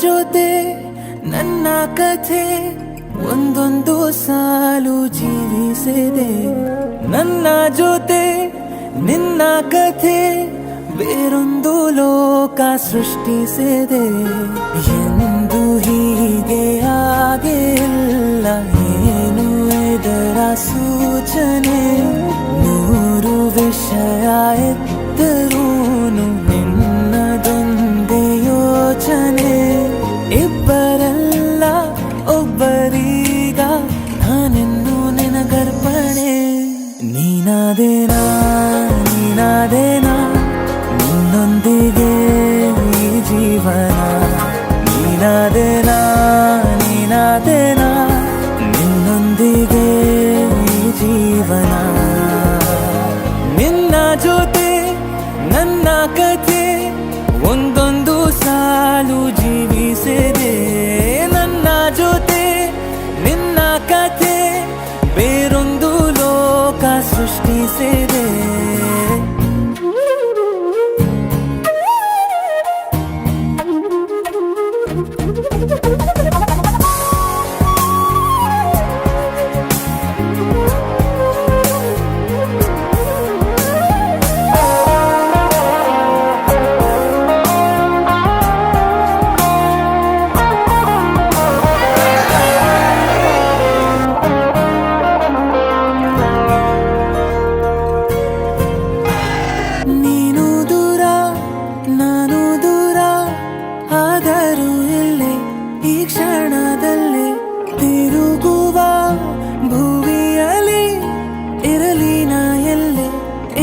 ಜೊತೆ ನನ್ನ ಕಥೆ ಒಂದೊಂದು ಸಾಲು ಜೀವಿಸಿದೆ. ನನ್ನ ಜೊತೆ ನಿನ್ನ ಕಥೆ ಬೇರೊಂದು ಲೋಕ ಸೃಷ್ಟಿಸಿದೆ. ಎಂದು ಹೀಗೆ ಆಗಿಲ್ಲ, ಏನು ಇದರ ಸೂಚನೆ? ನೂರು ವಿಷಯ ಎತ್ತರೂನು ನಿನ್ನದೊಂದೇ ಯೋಚನೆ. ಇಬ್ಬರಲ್ಲ ಒಬ್ಬರೀಗ ನಾನೆಂದು ನಿನಗರ್ಪಣೆ. ನೀನಾದೇನಾ ನೀನಾದೇನಾ ನಿನ್ನೊಂದಿಗೆ ಈ ಜೀವನ. ನೀನಾದೇನಾ ನೀನಾದೇನಾ ನಿನ್ನೊಂದಿಗೆ ಈ ಜೀವನ. ನಿನ್ನ ಜೊತೆ ನನ್ನ ಕಥೆ ಒಂದೊಂದು ಸಾಲು ಜೀವಿಸಿದೆ. ನನ್ನ ಜೊತೆ ನಿನ್ನ ಕಥೆ ಬೇರೊಂದು ಲೋಕ ಸೃಷ್ಟಿಸಿದೆ. ನೀನು ದೂರ ನಾನು ದೂರ ಆದರೂ ಇಲ್ಲೇ ಈ ಕ್ಷಣದಲ್ಲಿ ತಿರುಗುವ ಭುವಿಯಲ್ಲಿ ಇರಲಿ ನಾ ಎಲ್ಲೆ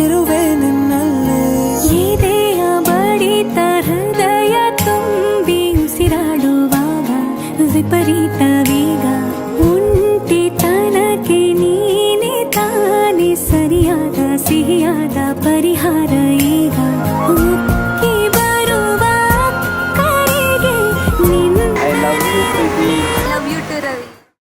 ಇರುವೆ ನಿನ್ನಲ್ಲೇ. ಎದೆಯ ಬಡಿತ ಹೃದಯ ತುಂಬಿ ಉಸಿರಾಡುವಾಗ ವಿಪರೀತ ವೇಗ. ಒಂಟಿತನಕ್ಕೆ ನೀನೆ ತಾನೆ ಸರಿಯಾದ ಸಿಹಿಯಾದ ಪರಿಹಾರ.